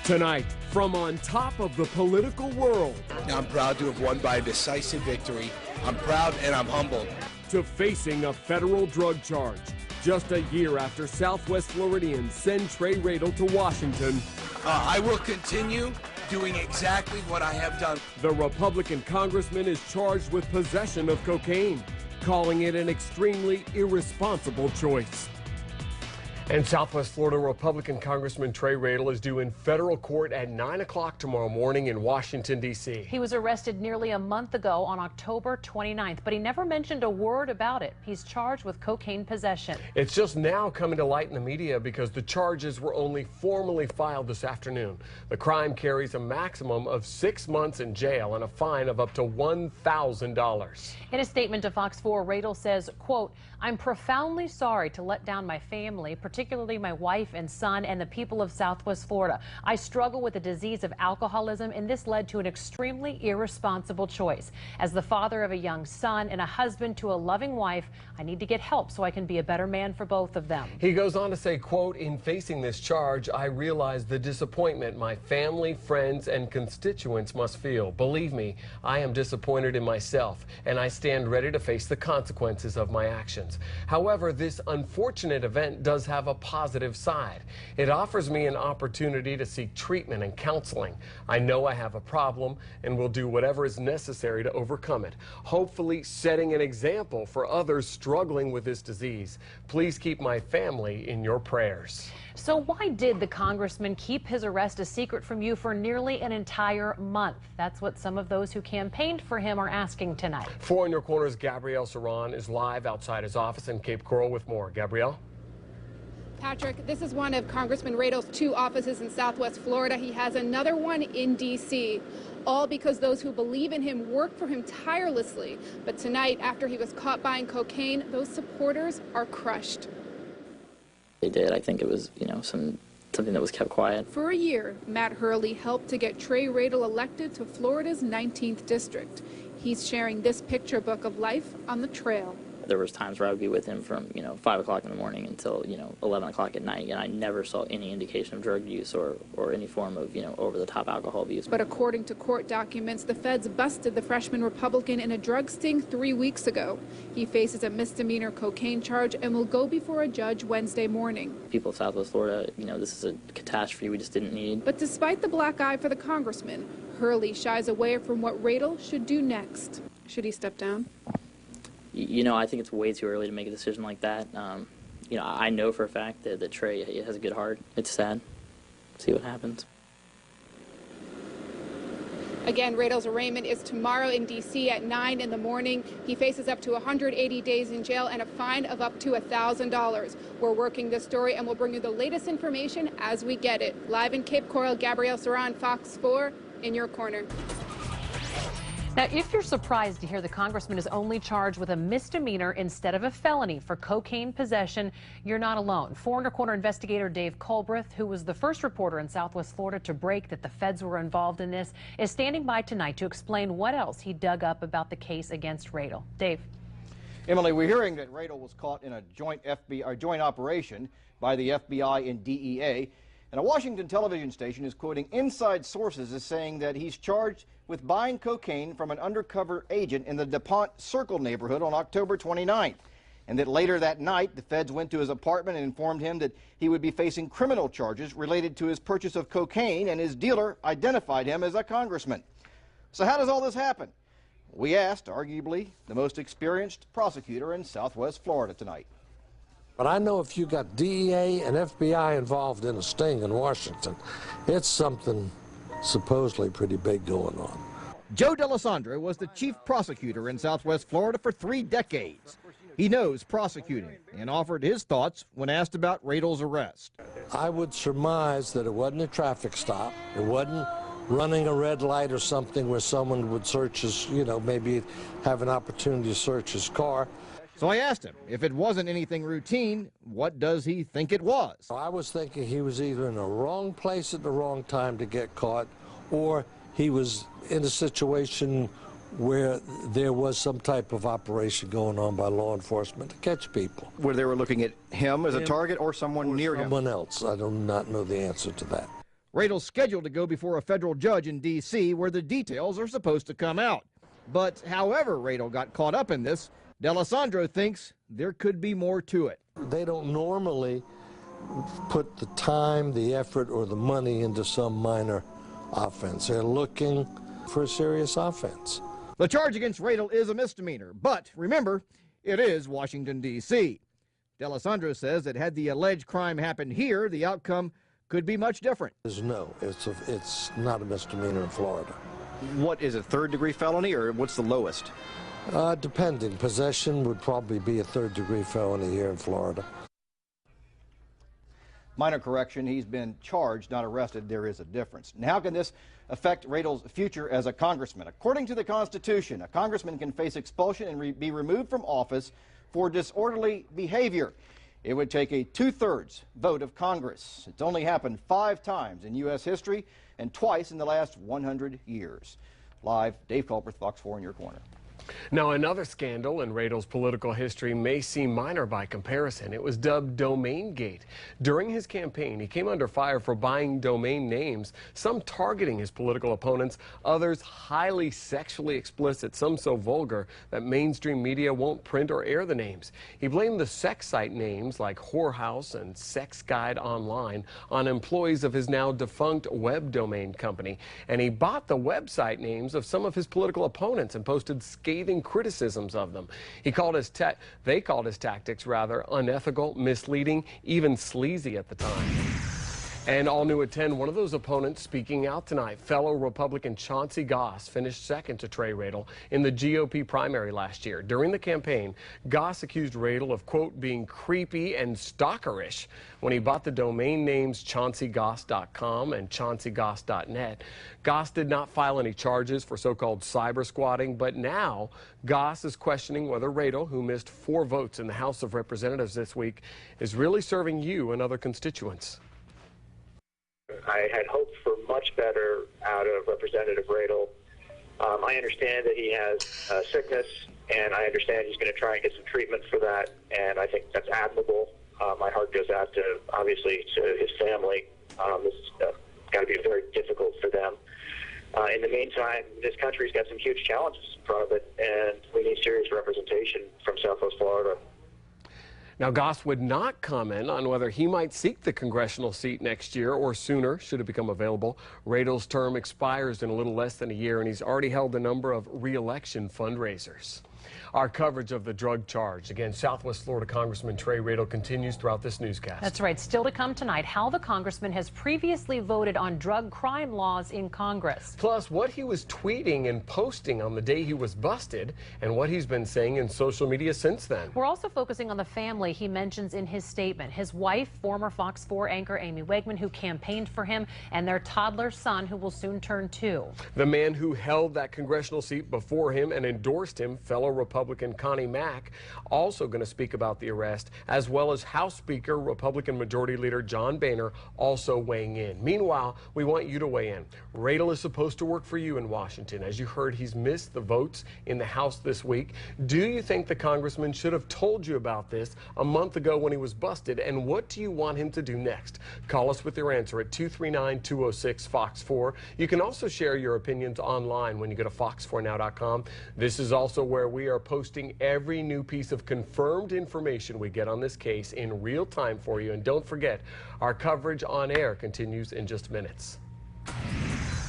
Tonight, from on top of the political world. I'm proud to have won by a decisive victory. I'm proud and I'm humbled. To facing a federal drug charge. Just a year after Southwest Floridians send Trey Radel to Washington. I will continue doing exactly what I have done. The Republican congressman is charged with possession of cocaine, calling it an extremely irresponsible choice. And Southwest Florida Republican Congressman Trey Radel is due in federal court at 9 o'clock tomorrow morning in Washington, D.C. He was arrested nearly a month ago on October 29th, but he never mentioned a word about it. He's charged with cocaine possession. It's just now coming to light in the media because the charges were only formally filed this afternoon. The crime carries a maximum of 6 months in jail and a fine of up to $1,000. In a statement to Fox 4, Radel says, quote, "I'm profoundly sorry to let down my family, particularly my wife and son and the people of Southwest Florida. I struggle with the disease of alcoholism, and this led to an extremely irresponsible choice. As the father of a young son and a husband to a loving wife, I need to get help so I can be a better man for both of them." He goes on to say, quote, "In facing this charge, I realize the disappointment my family, friends, and constituents must feel. Believe me, I am disappointed in myself, and I stand ready to face the consequences of my actions. However, this unfortunate event does have a positive side. It offers me an opportunity to seek treatment and counseling. I know I have a problem and will do whatever is necessary to overcome it, hopefully setting an example for others struggling with this disease. Please keep my family in your prayers." So why did the congressman keep his arrest a secret from you for nearly an entire month? That's what some of those who campaigned for him are asking tonight. 4 in Your Corner's Gabrielle Saran is live outside his office in Cape Coral with more. Gabrielle? Patrick, this is one of Congressman Radel's 2 offices in Southwest Florida. He has another one in D.C., all because those who believe in him work for him tirelessly. But tonight, after he was caught buying cocaine, those supporters are crushed. They did. I think it was, something that was kept quiet. For a year, Matt Hurley helped to get Trey Radel elected to Florida's 19th district. He's sharing this picture book of life on the trail. There was times where I would be with him from, 5 o'clock in the morning until, 11 o'clock at night, and I never saw any indication of drug use or any form of, over-the-top alcohol abuse. But according to court documents, the feds busted the freshman Republican in a drug sting 3 weeks ago. He faces a misdemeanor cocaine charge and will go before a judge Wednesday morning. People of Southwest Florida, this is a catastrophe we just didn't need. But despite the black eye for the congressman, Hurley shies away from what Radel should do next. Should he step down? I think it's way too early to make a decision like that. I know for a fact that Trey has a good heart. It's sad. See what happens. Again, Radel's arraignment is tomorrow in D.C. at 9 in the morning. He faces up to 180 days in jail and a fine of up to $1,000. We're working this story and we'll bring you the latest information as we get it. Live in Cape Coral, Gabrielle Saran, Fox 4, in your corner. Now, if you're surprised to hear the congressman is only charged with a misdemeanor instead of a felony for cocaine possession, you're not alone. 4 in Your Corner investigator Dave Culbreth, who was the first reporter in Southwest Florida to break that the feds were involved in this, is standing by tonight to explain what else he dug up about the case against Radel. Dave. Emily, we're hearing that Radel was caught in a joint operation by the FBI and DEA. And a Washington television station is quoting inside sources as saying that he's charged with buying cocaine from an undercover agent in the DuPont Circle neighborhood on October 29th. And that later that night, the feds went to his apartment and informed him that he would be facing criminal charges related to his purchase of cocaine, and his dealer identified him as a congressman. So how does all this happen? We asked, arguably, the most experienced prosecutor in Southwest Florida tonight. But I know if you got DEA and FBI involved in a sting in Washington, it's something supposedly pretty big going on. Joe D'Alessandro was the chief prosecutor in Southwest Florida for 3 decades. He knows prosecuting and offered his thoughts when asked about Radel's arrest. I would surmise that it wasn't a traffic stop. It wasn't running a red light or something where someone would search his, maybe have an opportunity to search his car. So I asked him, if it wasn't anything routine, what does he think it was? I was thinking he was either in the wrong place at the wrong time to get caught, or he was in a situation where there was some type of operation going on by law enforcement to catch people. Where they were looking at him as a target or someone near him? Someone else. I do not know the answer to that. Radel's scheduled to go before a federal judge in D.C. where the details are supposed to come out. But however Radel got caught up in this, D'Alessandro thinks there could be more to it. They don't normally put the time, the effort, or the money into some minor offense. They're looking for a serious offense. The charge against Radel is a misdemeanor, but remember, it is Washington, D.C. D'Alessandro says that had the alleged crime happened here, the outcome could be much different. No, it's not a misdemeanor in Florida. What is it, third-degree felony, or what's the lowest? Depending. Possession would probably be a third-degree felony here in Florida. Minor correction, he's been charged, not arrested. There is a difference. And how can this affect Radel's future as a congressman? According to the Constitution, a congressman can face expulsion and be removed from office for disorderly behavior. It would take a 2/3 vote of Congress. It's only happened 5 times in U.S. history and twice in the last 100 years. Live, Dave Culperth, Fox 4 in your corner. Now, another scandal in Radel's political history may seem minor by comparison. It was dubbed Domain Gate. During his campaign, he came under fire for buying domain names, some targeting his political opponents, others highly sexually explicit, some so vulgar that mainstream media won't print or air the names. He blamed the sex site names like Whorehouse and Sex Guide Online on employees of his now defunct web domain company. And he bought the website names of some of his political opponents and posted scathing criticisms of them. They called his tactics rather unethical, misleading, even sleazy at the time. And all new at 10, one of those opponents speaking out tonight. Fellow Republican Chauncey Goss finished second to Trey Radel in the GOP primary last year. During the campaign, Goss accused Radel of, quote, being creepy and stalkerish when he bought the domain names chaunceygoss.com and chaunceygoss.net. Goss did not file any charges for so-called cyber squatting, but now Goss is questioning whether Radel, who missed 4 votes in the House of Representatives this week, is really serving you and other constituents. I had hoped for much better out of Representative Radel. I understand that he has sickness, and I understand he's going to try and get some treatment for that, and I think that's admirable. My heart goes out to, obviously, to his family. This has got to be very difficult for them. In the meantime, this country's got some huge challenges in front of it, and we need serious representation from Southwest Florida. Now, Goss would not comment on whether he might seek the congressional seat next year or sooner, should it become available. Radel's term expires in a little less than a year, and he's already held a number of re-election fundraisers. Our coverage of the drug charge against Southwest Florida Congressman Trey Radel continues throughout this newscast. That's right. Still to come tonight, how the congressman has previously voted on drug crime laws in Congress. Plus, what he was tweeting and posting on the day he was busted and what he's been saying in social media since then. We're also focusing on the family he mentions in his statement. His wife, former Fox 4 anchor Amy Wegman, who campaigned for him, and their toddler son, who will soon turn 2. The man who held that congressional seat before him and endorsed him, fellow Republican Connie Mack, also going to speak about the arrest, as well as House Speaker, Republican Majority Leader John Boehner, also weighing in. Meanwhile, we want you to weigh in. Radel is supposed to work for you in Washington. As you heard, he's missed the votes in the House this week. Do you think the congressman should have told you about this a month ago when he was busted? And what do you want him to do next? Call us with your answer at 239-206-FOX4. You can also share your opinions online when you go to fox4now.com. This is also where we are posting every new piece of confirmed information we get on this case in real time for you. And don't forget, our coverage on air continues in just minutes.